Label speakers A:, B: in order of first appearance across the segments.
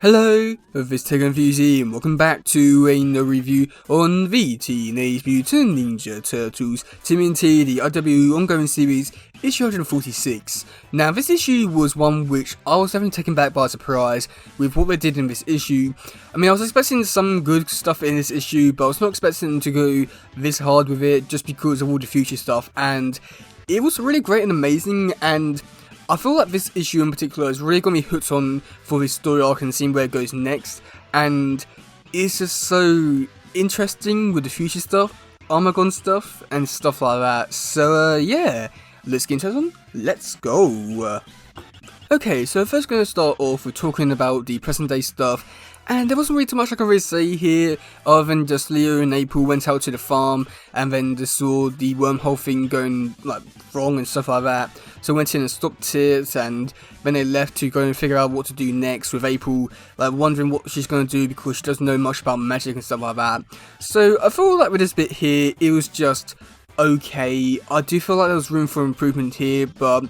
A: Hello, this is teddygaming and welcome back to another review on the Teenage Mutant Ninja Turtles TMNT, the IW ongoing series, issue 146. Now, this issue was one which I was definitely taken back by surprise with what they did in this issue. I mean, I was expecting some good stuff in this issue, but I was not expecting them to go this hard with it just because of all the future stuff, and it was really great and amazing, and I feel like this issue in particular has really got me hooked on for this story arc and seeing where it goes next, and it's just so interesting with the future stuff, Armagon stuff, and stuff like that. So yeah, let's get into it. Let's go. Okay, so first going to start off with talking about the present day stuff. And there wasn't really too much I can really say here, other than just Leo and April went out to the farm, and then just saw the wormhole thing going like wrong and stuff like that. So went in and stopped it, and then they left to go and figure out what to do next, with April like wondering what she's going to do because she doesn't know much about magic and stuff like that. So I feel like with this bit here, it was just okay. I do feel like there was room for improvement here, but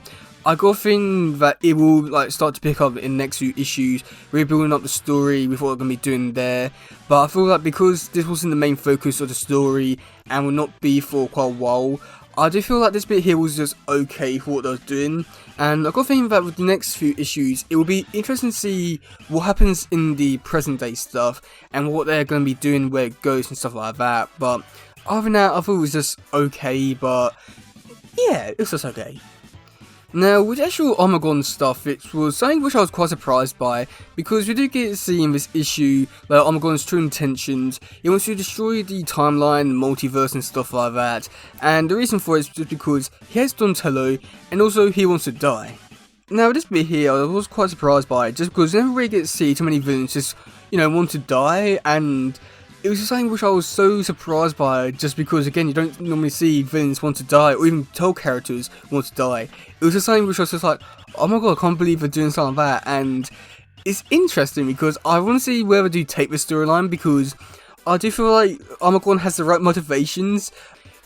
A: I got a feeling that it will like start to pick up in the next few issues, really building up the story with what we're going to be doing there. But I feel like because this wasn't the main focus of the story and will not be for quite a while, I do feel like this bit here was just okay for what they was doing. And I got a feeling that with the next few issues, it will be interesting to see what happens in the present day stuff and what they're going to be doing, where it goes and stuff like that. But other than that, I thought it was just okay, but yeah, it was just okay. Now, with actual Armagon stuff, it was something which I was quite surprised by, because we do get to see in this issue like Armagon's true intentions. He wants to destroy the timeline, multiverse and stuff like that, and the reason for it is just because he hates Donatello, and also he wants to die. Now, this bit here, I was quite surprised by it, just because you never really get to see too many villains just, want to die, and it was just something which I was so surprised by, just because again you don't normally see villains want to die, or even tell characters want to die. It was just something which I was just like, oh my god, I can't believe they're doing something like that. And it's interesting because I want to see where they do take this storyline, because I do feel like Armagon has the right motivations.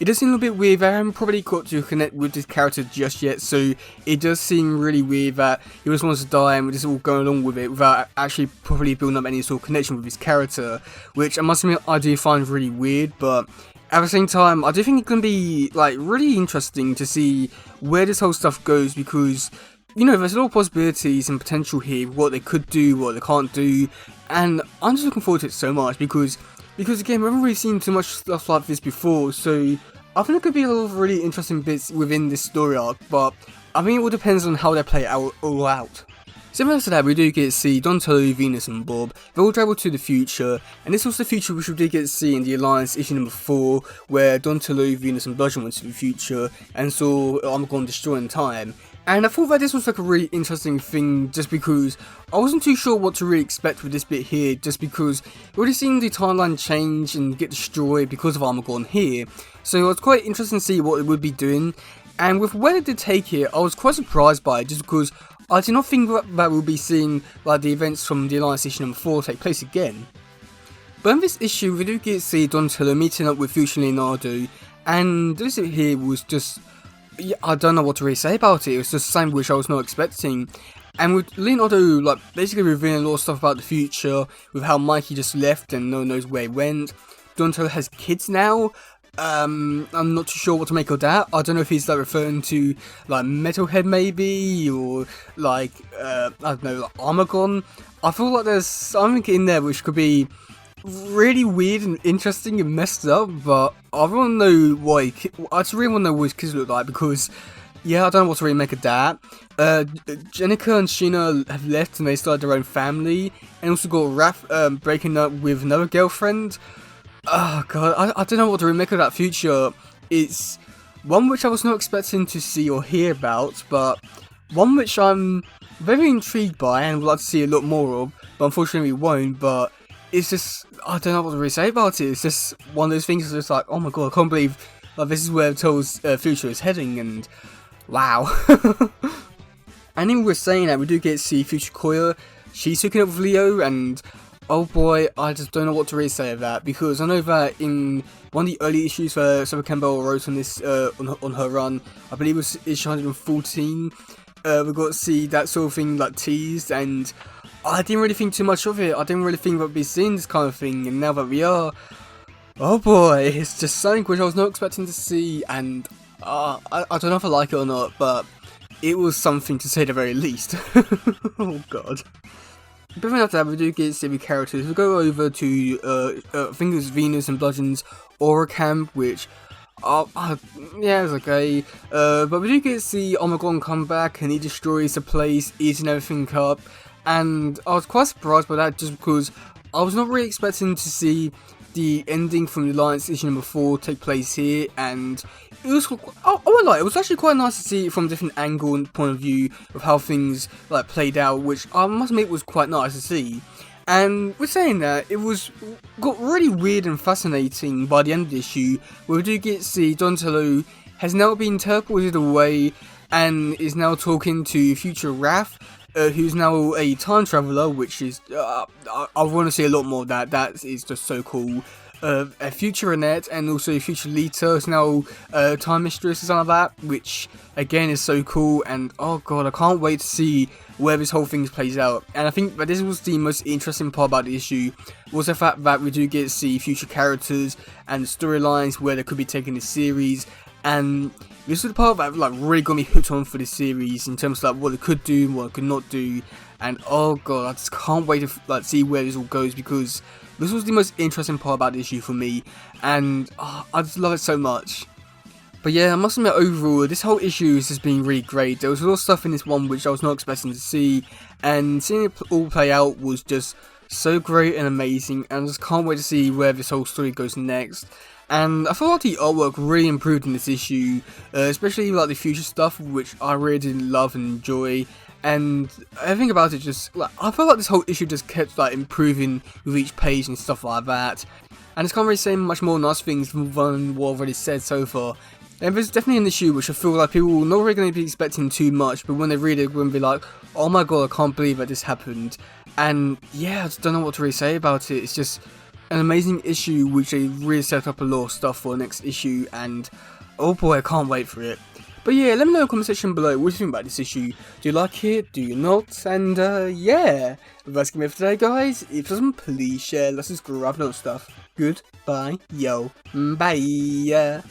A: It does seem a little bit weird that I haven't probably got to connect with this character just yet, so it does seem really weird that he just wants to die and we're just all going along with it without actually properly building up any sort of connection with his character, which I must admit I do find really weird. But at the same time, I do think it can be like really interesting to see where this whole stuff goes, because there's a lot of possibilities and potential here, what they could do, what they can't do, and I'm just looking forward to it so much, because again, we haven't really seen too much stuff like this before, so I think there could be a lot of really interesting bits within this story arc, but I think it all depends on how they play it all out. Similar to that, we do get to see Donatello, Venus and Bob. They all travel to the future, and this was the future which we did get to see in the Alliance issue number 4, where Donatello, Venus and Bludgeon went to the future and saw Armagon destroying time. And I thought that this was like a really interesting thing, just because I wasn't too sure what to really expect with this bit here, just because we've already seen the timeline change and get destroyed because of Armagon here. So it was quite interesting to see what it would be doing, and with where it did take it, I was quite surprised by it, just because I did not think that we'll be seeing like the events from the Alliance issue number 4 take place again. But in this issue, we do get to see Donatello meeting up with future Leonardo, and this bit here was just, I don't know what to really say about it. It was just something which I was not expecting. And with Leonardo like basically revealing a lot of stuff about the future, with how Mikey just left and no one knows where he went. Donatello has kids now. I'm not too sure what to make of that. I don't know if he's like referring to like Metalhead maybe, or like I don't know, like Armagon. I feel like there's something in there which could be really weird and interesting and messed up, but I really want to know why. I just really want to know what his kids look like, because yeah, I don't know what to really make of that. Jenica and Sheena have left and they started their own family, and also got Raph breaking up with another girlfriend. Oh god, I don't know what to really make of that future. It's one which I was not expecting to see or hear about, but one which I'm very intrigued by and would like to see a lot more of, but unfortunately we won't. But it's just, I don't know what to really say about it. It's just one of those things that's just like, oh my god, I can't believe like this is where Toll's future is heading, and wow. And then we're saying that we do get to see future Koya. She's hooking up with Leo, and oh boy, I just don't know what to really say of that, because I know that in one of the early issues where Sarah Campbell wrote on this on her run, I believe it was issue 114, we got to see that sort of thing like teased, and I didn't really think too much of it. I didn't really think we'd be seeing this kind of thing, and now that we are, oh boy, it's just something which I was not expecting to see, and I don't know if I like it or not, but it was something to say the very least. Oh god. Before after that, we do get silly characters. We go over to, I think it's Venus and Bludgeon's Aura Camp, which, yeah, it's okay. But we do get to see Armagon come back, and he destroys the place, eating everything up. And I was quite surprised by that, just because I was not really expecting to see the ending from the Alliance issue number 4 take place here, and it was, I won't lie, it was actually quite nice to see it from a different angle and point of view of how things like played out, which I must admit was quite nice to see. And with saying that, it got really weird and fascinating by the end of the issue, where we do get to see Donatello has now been teleported away and is now talking to future Raph, who's now a time traveler, which is, I want to see a lot more of that. That is just so cool. A future Annette and also future Lita is now time mistress or something like that, which again is so cool. And oh god, I can't wait to see where this whole thing plays out. And I think that this was the most interesting part about the issue, was the fact that we do get to see future characters and storylines where they could be taking this series. And this was the part that like really got me hooked on for this series in terms of like what it could do and what it could not do. And oh god, I just can't wait to like see where this all goes, because this was the most interesting part about the issue for me, and I just love it so much. But yeah, I must admit, overall, this whole issue has just been really great. There was a lot of stuff in this one which I was not expecting to see, and seeing it all play out was just so great and amazing, and I just can't wait to see where this whole story goes next. And I feel like the artwork really improved in this issue, especially like the future stuff, which I really did love and enjoy. And everything about it just, like, I feel like this whole issue just kept like improving with each page and stuff like that. And I can't really say much more nice things than what I've already said so far. And there's definitely an issue which I feel like people are not really going to be expecting too much, but when they read it, they're going to be like, oh my god, I can't believe that this happened. And yeah, I just don't know what to really say about it. It's just an amazing issue which they really set up a lot of stuff for the next issue, and oh boy, I can't wait for it. But yeah, let me know in the comment section below what you think about this issue. Do you like it? Do you not? And yeah, that's gonna be it for today, guys. If it doesn't, please share, let's subscribe and all stuff. Goodbye, yo, bye.